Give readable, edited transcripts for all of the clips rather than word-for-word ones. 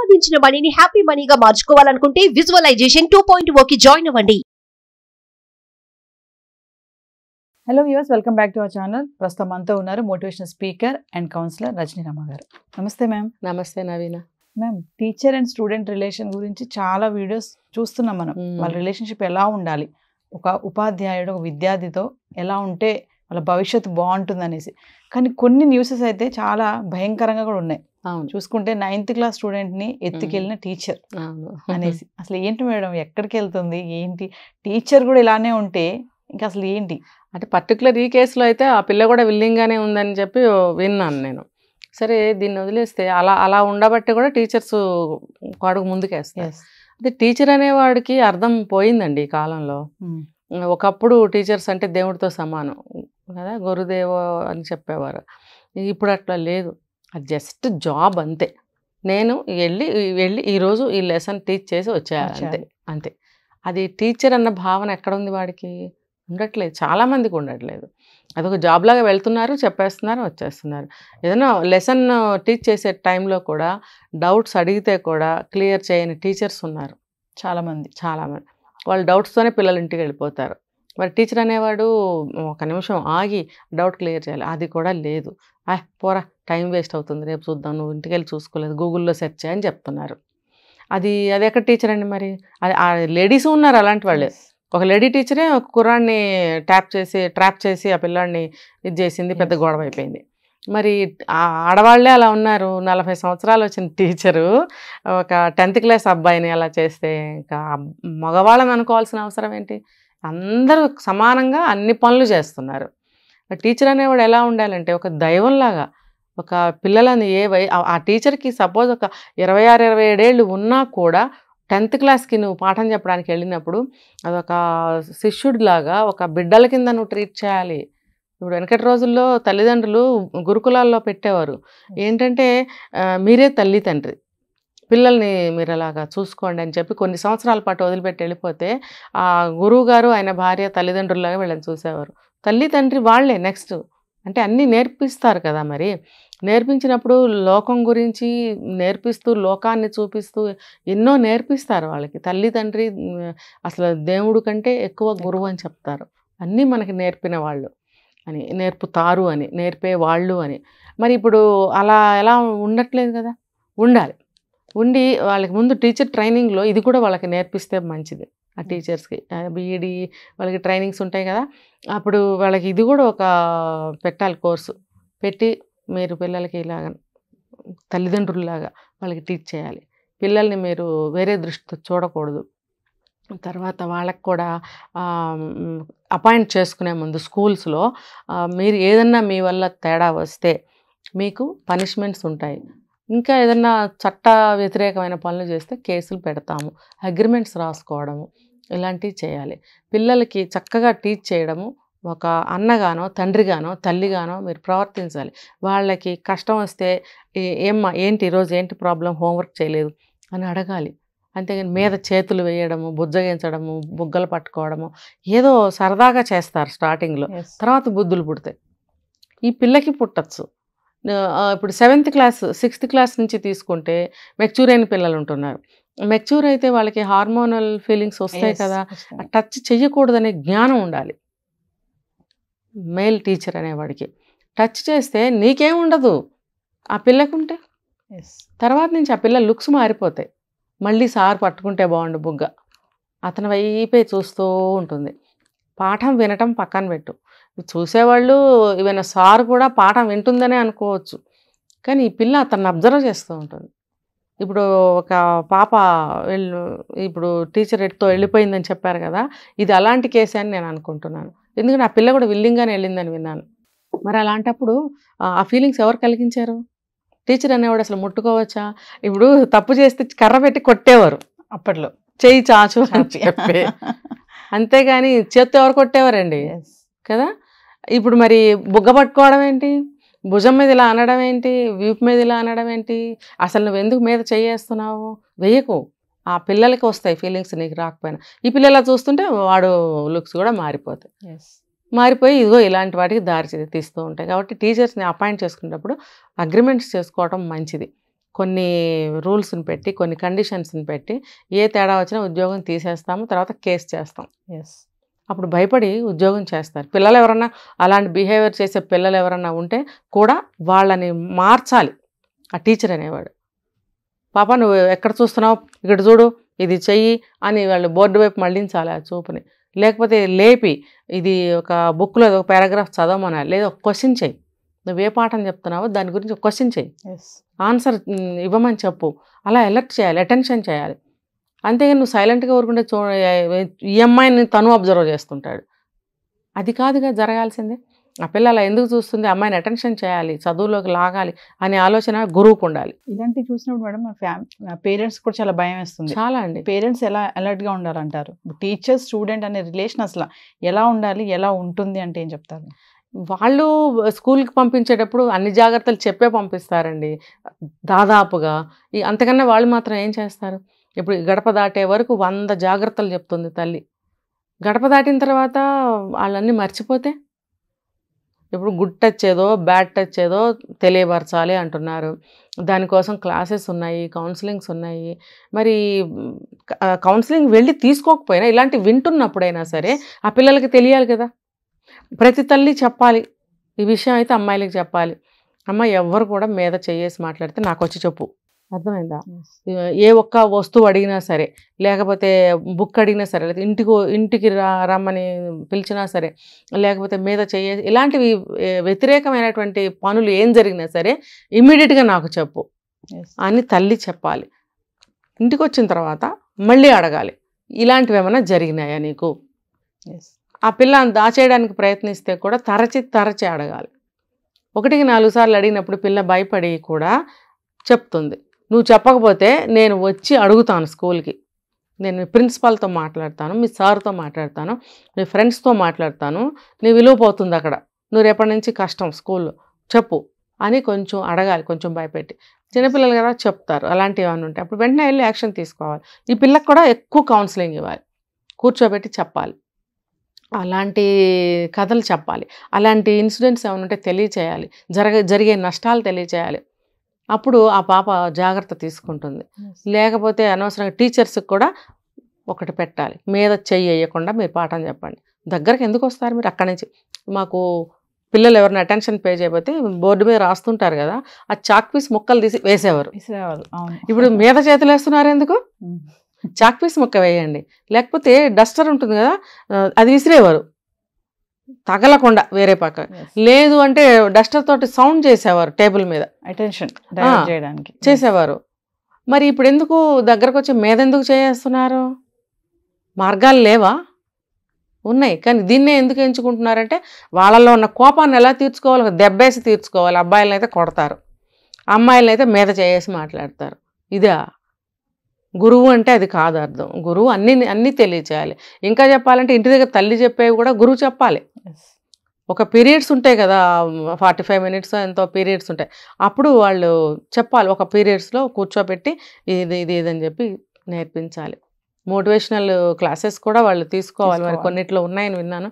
సంపాదించిన మనీని హ్యాపీ మనీగా మార్చుకోవాలనుకుంటే విజువలైజేషన్ 2.0 కి జాయిన్ అవ్వండి. Hello viewers, welcome back to our channel. ప్రస్తుతం మనతో ఉన్నారు motivational speaker and counsellor Rajani Rama గారు. నమస్తే మ్యామ్. నమస్తే Naveena. Ma'am, teacher and student relation గురించి చాలా వీడియోస్ చూస్తున్నాం మనం. వాళ్ళ రిలేషన్షిప్ ఎలా ఉండాలి, ఒక ఉపాధ్యాయుడు ఒక విద్యార్థితో ఎలా ఉంటే వాళ్ళ భవిష్యత్తు బాగుంటుంది అనేసి. కానీ కొన్ని న్యూసెస్ అయితే చాలా భయంకరంగా కూడా ఉన్నాయి. చూసుకుంటే 9th క్లాస్ స్టూడెంట్ని ఎత్తుకెళ్ళిన టీచర్ అనేసి. అసలు ఏంటి మేడం, ఎక్కడికి వెళ్తుంది ఏంటి? టీచర్ కూడా ఇలానే ఉంటే ఇంకా అసలు ఏంటి అంటే పర్టికులర్ ఈ కేసులో అయితే ఆ పిల్ల కూడా విల్లింగ్గానే ఉందని చెప్పి విన్నాను నేను. సరే, దీన్ని వదిలేస్తే అలా ఉండబట్టి కూడా టీచర్స్ వాడికి ముందుకేస్తారు. అదే టీచర్ అనేవాడికి అర్థం పోయిందండి ఈ కాలంలో. ఒకప్పుడు టీచర్స్ అంటే దేవుడితో సమానం కదా, గురుదేవో అని చెప్పేవారు. ఇప్పుడు అట్లా లేదు, అది జస్ట్ జాబ్ అంతే. నేను వెళ్ళి ఈరోజు ఈ లెసన్ టీచ్ చేసి వచ్చేయాలి అంతే. అది టీచర్ అన్న భావన ఎక్కడ ఉంది వాడికి? ఉండట్లేదు, చాలామందికి ఉండట్లేదు. అదొక జాబ్ లాగా వెళ్తున్నారు, చెప్పేస్తున్నారు, వచ్చేస్తున్నారు. ఏదైనా లెసన్ టీచ్ చేసే టైంలో కూడా డౌట్స్ అడిగితే కూడా క్లియర్ చేయని టీచర్స్ ఉన్నారు చాలామంది. వాళ్ళ డౌట్స్తోనే పిల్లలు ఇంటికి వెళ్ళిపోతారు. మరి టీచర్ అనేవాడు ఒక నిమిషం ఆగి డౌట్ క్లియర్ చేయాలి, అది కూడా లేదు. పోరా, టైం వేస్ట్ అవుతుంది, రేపు చూద్దాం, నువ్వు ఇంటికి వెళ్ళి చూసుకోలేదు, గూగుల్లో సెర్చ్ చేయని చెప్తున్నారు. అది ఎక్కడ టీచర్ అండి? మరి అది లేడీస్ ఉన్నారు అలాంటి వాళ్ళే. ఒక లేడీ టీచరే ఒక కుర్రాన్ని ట్రాప్ చేసి ఆ పిల్లాడిని ఇది చేసింది, పెద్ద గొడవ అయిపోయింది. మరి ఆడవాళ్లే అలా ఉన్నారు. 40 సంవత్సరాలు వచ్చిన టీచరు ఒక 10th క్లాస్ అబ్బాయిని అలా చేస్తే ఇంకా మగవాళ్ళని అనుకోవాల్సిన అవసరం ఏంటి? అందరూ సమానంగా అన్ని పనులు చేస్తున్నారు. టీచర్ అనేవాడు ఎలా ఉండాలంటే ఒక దైవంలాగా, ఒక పిల్లలని ఆ టీచర్కి సపోజ్ ఒక 26-27 ఏళ్ళు ఉన్నా కూడా 10th క్లాస్కి నువ్వు పాఠం చెప్పడానికి వెళ్ళినప్పుడు అదొక శిష్యుడిలాగా ఒక బిడ్డల కింద నువ్వు ట్రీట్ చేయాలి. ఇప్పుడు వెనకటి రోజుల్లో తల్లిదండ్రులు గురుకులాల్లో పెట్టేవారు. ఏంటంటే మీరే తల్లి తండ్రి, పిల్లల్ని మీరు అలాగా చూసుకోండి అని చెప్పి కొన్ని సంవత్సరాల పాటు వదిలిపెట్టి వెళ్ళిపోతే ఆ గురువు గారు ఆయన భార్య తల్లిదండ్రులాగా వీళ్ళని చూసేవారు. తల్లి తండ్రి వాళ్ళే నెక్స్ట్. అంటే అన్నీ నేర్పిస్తారు కదా. మరి నేర్పించినప్పుడు లోకం గురించి నేర్పిస్తూ, లోకాన్ని చూపిస్తూ ఎన్నో నేర్పిస్తారు వాళ్ళకి. తల్లి తండ్రి అసలు దేవుడు కంటే ఎక్కువ గురువు అని చెప్తారు. అన్నీ మనకి నేర్పిన వాళ్ళు అని, నేర్పుతారు అని, నేర్పే వాళ్ళు అని. మరి ఇప్పుడు అలా ఎలా ఉండట్లేదు కదా. ఉండి వాళ్ళకి ముందు టీచర్ ట్రైనింగ్లో ఇది కూడా వాళ్ళకి నేర్పిస్తే మంచిది. ఆ టీచర్స్కి బీఈడి వాళ్ళకి ట్రైనింగ్స్ ఉంటాయి కదా, అప్పుడు వాళ్ళకి ఇది కూడా ఒక పెట్టాలి, కోర్సు పెట్టి మీరు పిల్లలకి ఇలాగ తల్లిదండ్రులలాగా వాళ్ళకి టీచ్ చేయాలి. పిల్లల్ని మీరు వేరే దృష్టితో చూడకూడదు. తర్వాత వాళ్ళకి కూడా అపాయింట్ చేసుకునే ముందు స్కూల్స్లో మీరు ఏదన్నా మీ వల్ల తేడా వస్తే మీకు పనిష్మెంట్స్ ఉంటాయి. ఇంకా ఏదన్నా చట్ట వ్యతిరేకమైన పనులు చేస్తే కేసులు పెడతాము, అగ్రిమెంట్స్ రాసుకోవడము, ఇలాంటివి చేయాలి. పిల్లలకి చక్కగా టీచ్ చేయడము, ఒక అన్నగానో తండ్రిగానో తల్లిగానో మీరు ప్రవర్తించాలి. వాళ్ళకి కష్టం వస్తే ఏంటి ఈరోజు ఏంటి ప్రాబ్లం, హోంవర్క్ చేయలేదు అని అడగాలి. అంతేగాని మీద చేతులు వేయడము, బుజ్జగించడము, బుగ్గలు పట్టుకోవడము ఏదో సరదాగా చేస్తారు స్టార్టింగ్లో, తర్వాత బుద్ధులు పుడతాయి. ఈ పిల్లకి పుట్టచ్చు. ఇప్పుడు 7th క్లాస్ 6th క్లాస్ నుంచి తీసుకుంటే మెచ్యూర్ అయిన పిల్లలు ఉంటున్నారు. మెచ్యూర్ అయితే వాళ్ళకి హార్మోనల్ ఫీలింగ్స్ వస్తాయి కదా, టచ్ చెయ్యకూడదనే జ్ఞానం ఉండాలి. మేల్ టీచర్ అనేవాడికి టచ్ చేస్తే నీకేం ఉండదు, ఆ పిల్లకుంటే తర్వాత నుంచి ఆ పిల్ల లుక్స్ మారిపోతాయి. మళ్ళీ సార్ పట్టుకుంటే బాగుండు బుగ్గ, అతని వైపే చూస్తూ ఉంటుంది. పాఠం వినటం పక్కన పెట్టు, చూసేవాళ్ళు ఈవెన్ సార్ కూడా పాఠం వింటుందనే అనుకోవచ్చు, కానీ ఈ పిల్ల అతన్ని అబ్జర్వ్ చేస్తూ ఉంటుంది. ఇప్పుడు ఒక పాప ఇప్పుడు టీచర్ ఎట్తో వెళ్ళిపోయిందని చెప్పారు కదా, ఇది అలాంటి కేసే అని నేను అనుకుంటున్నాను. ఎందుకంటే ఆ పిల్ల కూడా విల్లింగ్గానే వెళ్ళిందని విన్నాను. మరి అలాంటప్పుడు ఆ ఫీలింగ్స్ ఎవరు కలిగించారు? టీచర్ అనేవాడు అసలు ముట్టుకోవచ్చా? ఇప్పుడు తప్పు చేస్తే కర్ర పెట్టి కొట్టేవారు అప్పట్లో, చెయ్యి చాచు అని చెప్పి. అంతేగాని చేత్తో ఎవరు కొట్టేవారండి కదా. ఇప్పుడు మరి బుగ్గ పట్టుకోవడం ఏంటి, భుజం మీద ఇలా అనడం ఏంటి, వీపు మీద ఇలా అనడం ఏంటి? అసలు నువ్వు ఎందుకు మీద చేయేస్తున్నావు? వేయకు, ఆ పిల్లలకి వస్తాయి ఫీలింగ్స్, నీకు రాకపోయినా. ఈ పిల్లల చూస్తుంటే వాడు లుక్స్ కూడా మారిపోయి ఇదిగో ఇలాంటి వాటికి దారి తీస్తూ ఉంటాయి. కాబట్టి టీచర్స్ని అపాయింట్ చేసుకునేటప్పుడు అగ్రిమెంట్స్ చేసుకోవడం మంచిది. కొన్ని రూల్స్ని పెట్టి కొన్ని కండిషన్స్ని పెట్టి ఏ తేడా వచ్చినా ఉద్యోగం తీసేస్తాము, తర్వాత కేసు చేస్తాం. అప్పుడు భయపడి ఉద్యోగం చేస్తారు. పిల్లలు ఎవరన్నా అలాంటి బిహేవియర్ చేసే పిల్లలు ఎవరన్నా ఉంటే కూడా వాళ్ళని మార్చాలి ఆ టీచర్ అనేవాడు. పాప నువ్వు ఎక్కడ చూస్తున్నావు, ఇక్కడ చూడు, ఇది చెయ్యి అని వాళ్ళు బోర్డు వైపు మళ్ళించాలి ఆ చూపుని. లేకపోతే లేపి ఇది ఒక బుక్లో ఒక పారాగ్రాఫ్ చదవమనాలి, లేదా ఒక క్వశ్చన్ చెయ్యి, నువ్వు ఏ పాఠం చెప్తున్నావో దాని గురించి ఒక క్వశ్చన్ చెయ్యి, ఆన్సర్ ఇవ్వమని చెప్పు. అలా అలర్ట్ చేయాలి, అటెన్షన్ చేయాలి. అంతేగాని నువ్వు సైలెంట్గా ఊరుకుంటే ఈ అమ్మాయిని తను అబ్జర్వ్ చేస్తుంటాడు. అది కాదుగా జరగాల్సిందే. ఆ పిల్ల అలా ఎందుకు చూస్తుంది, అమ్మాయిని అటెన్షన్ చేయాలి, చదువులోకి లాగాలి అనే ఆలోచన గురువుకు ఉండాలి. ఇలాంటివి చూసినప్పుడు మేడం మా పేరెంట్స్ కూడా చాలా భయం వేస్తుంది. చాలా అండి. పేరెంట్స్ ఎలా అలర్ట్గా ఉండాలంటారు? టీచర్ స్టూడెంట్ అనే రిలేషన్ అసలు ఎలా ఉండాలి, ఎలా ఉంటుంది అంటే ఏం చెప్తారు? వాళ్ళు స్కూల్కి పంపించేటప్పుడు అన్ని జాగ్రత్తలు చెప్పే పంపిస్తారండి దాదాపుగా. అంతకన్నా వాళ్ళు మాత్రం ఏం చేస్తారు? ఇప్పుడు గడప దాటే వరకు 100 జాగ్రత్తలు చెప్తుంది తల్లి. గడప దాటిన తర్వాత వాళ్ళన్నీ మర్చిపోతే ఇప్పుడు గుడ్ టచ్ ఏదో బ్యాడ్ టచ్ ఏదో తెలియపరచాలి అంటున్నారు. దానికోసం క్లాసెస్ ఉన్నాయి, కౌన్సిలింగ్స్ ఉన్నాయి. మరి కౌన్సిలింగ్ వెళ్ళి తీసుకోకపోయినా ఇలాంటి వింటున్నప్పుడైనా సరే ఆ పిల్లలకి తెలియాలి కదా. ప్రతి తల్లి చెప్పాలి ఈ విషయం. అయితే అమ్మాయిలకి చెప్పాలి, అమ్మ ఎవరు కూడా మీద చేయేసి మాట్లాడితే నాకు వచ్చి చెప్పు, అర్థమైందా? ఏ ఒక్క వస్తువు అడిగినా సరే, లేకపోతే బుక్ అడిగినా సరే, లేకపోతే ఇంటికి రమ్మని పిలిచినా సరే, లేకపోతే మీద చేయేసి ఇలాంటివి వ్యతిరేకమైనటువంటి పనులు ఏం జరిగినా సరే ఇమ్మీడియట్గా నాకు చెప్పు అని తల్లి చెప్పాలి. ఇంటికి వచ్చిన తర్వాత మళ్ళీ అడగాలి, ఇలాంటివి ఏమైనా జరిగినాయా నీకు. ఆ పిల్ల దాచేయడానికి ప్రయత్నిస్తే కూడా తరచి అడగాలి. 1కి 4 సార్లు అడిగినప్పుడు పిల్ల భయపడి కూడా చెప్తుంది. నువ్వు చెప్పకపోతే నేను వచ్చి అడుగుతాను స్కూల్కి, నేను మీ ప్రిన్సిపాల్తో మాట్లాడతాను, మీ సార్తో మాట్లాడతాను, మీ ఫ్రెండ్స్తో మాట్లాడతాను, నీ విలువ పోతుంది అక్కడ, నువ్వు రేపటి నుంచి కష్టం స్కూల్లో, చెప్పు అని కొంచెం అడగాలి, కొంచెం భయపెట్టి. చిన్నపిల్లలు కదా చెప్తారు అలాంటివి ఏమైనా ఉంటే అప్పుడు వెంటనే వెళ్ళి యాక్షన్ తీసుకోవాలి. ఈ పిల్లకి కూడా ఎక్కువ కౌన్సిలింగ్ ఇవ్వాలి, కూర్చోబెట్టి చెప్పాలి, అలాంటి కథలు చెప్పాలి, అలాంటి ఇన్సిడెంట్స్ ఏమైనా ఉంటే తెలియచేయాలి, జరిగే నష్టాలు తెలియచేయాలి. అప్పుడు ఆ పాప జాగ్రత్త తీసుకుంటుంది. లేకపోతే అనవసరంగా టీచర్స్కి కూడా ఒకటి పెట్టాలి, మీద చెయ్యి వేయకుండా మీరు పాఠం చెప్పండి. దగ్గరకు ఎందుకు వస్తారు మీరు అక్కడి నుంచి? మాకు పిల్లలు ఎవరైనా అటెన్షన్ పే చేయకపోతే బోర్డు మీద రాస్తుంటారు కదా, ఆ చాక్ పీస్ ముక్కలు తీసి వేసేవారు. ఇప్పుడు మీద చేతులు వేస్తున్నారు ఎందుకు? చాక్ పీస్ ముక్క వేయండి. లేకపోతే డస్టర్ ఉంటుంది కదా, అది విసిరేవారు తగలకుండా వేరే పక్క. లేదు అంటే డస్టర్ తోటి సౌండ్ చేసేవారు టేబుల్ మీద, అటెన్షన్ చేయడానికి చేసేవారు. మరి ఇప్పుడు ఎందుకు దగ్గరకు వచ్చి మీద ఎందుకు చేస్తున్నారు? మార్గాలు లేవా? ఉన్నాయి, కానీ దీన్నే ఎందుకు ఎంచుకుంటున్నారంటే వాళ్ళలో ఉన్న కోపాన్ని ఎలా తీర్చుకోవాలి, ఒక దెబ్బేసి తీర్చుకోవాలి. అబ్బాయిలను అయితే కొడతారు, అమ్మాయిలను అయితే మీద చేసి మాట్లాడతారు. ఇదా గురువు అంటే? అది కాదు అర్థం. గురువు అన్నీ తెలియచేయాలి. ఇంకా చెప్పాలంటే ఇంటి దగ్గర తల్లి చెప్పేవి కూడా గురువు చెప్పాలి. ఒక పీరియడ్స్ ఉంటాయి కదా, 45 మినిట్స్ ఎంతో పీరియడ్స్ ఉంటాయి, అప్పుడు వాళ్ళు చెప్పాలి. ఒక పీరియడ్స్లో కూర్చోబెట్టి ఇది అని చెప్పి నేర్పించాలి. మోటివేషనల్ క్లాసెస్ కూడా వాళ్ళు తీసుకోవాలి. మరి కొన్నిట్లో ఉన్నాయని విన్నాను,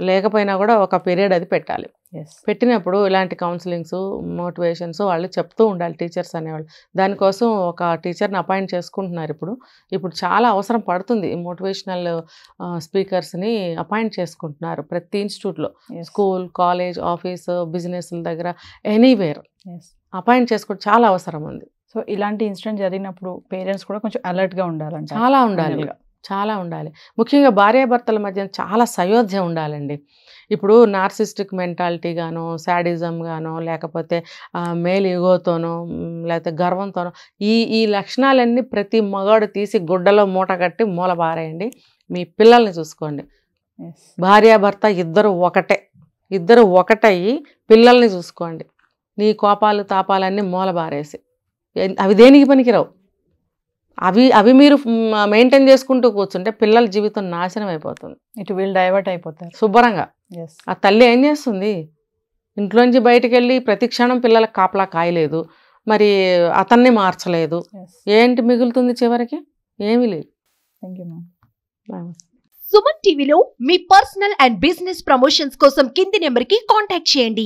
లేకపోయినా కూడా ఒక పీరియడ్ అది పెట్టాలి. పెట్టినప్పుడు ఇలాంటి కౌన్సిలింగ్స్, మోటివేషన్స్ వాళ్ళు చెప్తూ ఉండాలి టీచర్స్ అనేవాళ్ళు. దానికోసం ఒక టీచర్ని అపాయింట్ చేసుకుంటున్నారు. ఇప్పుడు చాలా అవసరం పడుతుంది. మోటివేషనల్ స్పీకర్స్ని అపాయింట్ చేసుకుంటున్నారు ప్రతి ఇన్స్టిట్యూట్లో, స్కూల్, కాలేజ్, ఆఫీస్, బిజినెస్ల దగ్గర, ఎనీవేర్ అపాయింట్ చేసుకోవడం చాలా అవసరం ఉంది. సో ఇలాంటి ఇన్సిడెంట్ జరిగినప్పుడు పేరెంట్స్ కూడా కొంచెం అలర్ట్గా ఉండాలంట. చాలా ఉండాలి. ముఖ్యంగా భార్యాభర్తల మధ్య చాలా సయోధ్య ఉండాలండి. ఇప్పుడు నార్సిస్టిక్ మెంటాలిటీ గానో, శాడిజం గానో, లేకపోతే మేల్ ఈగోతోనో, లేకపోతే గర్వంతోనో, ఈ లక్షణాలన్నీ ప్రతి మగాడు తీసి గుడ్డలో మూట కట్టి మూల బారేయండి. మీ పిల్లల్ని చూసుకోండి. భార్యాభర్త ఇద్దరు ఒకటయ్యి పిల్లల్ని చూసుకోండి. నీ కోపాలు తాపాలన్నీ మూల బారేసి, అవి దేనికి పనికిరావు. అవి మీరు మెయింటైన్ చేసుకుంటూ కూర్చుంటే పిల్లల జీవితం నాశనం అయిపోతుంది. ఇటు వీళ్ళు డైవర్ట్ అయిపోతారు శుభ్రంగా. ఆ తల్లి ఏం చేస్తుంది? ఇంట్లోంచి బయటికి వెళ్ళి ప్రతి క్షణం పిల్లలకు కాపలా కాయలేదు, మరి అతన్ని మార్చలేదు, ఏంటి మిగులుతుంది చివరికి? ఏమీ లేదు. Thank you ma'am. సుమన్ టీవీలో మీ పర్సనల్ అండ్ బిజినెస్ ప్రమోషన్స్ కోసం కింది నెంబర్కి కాంటాక్ట్ చేయండి.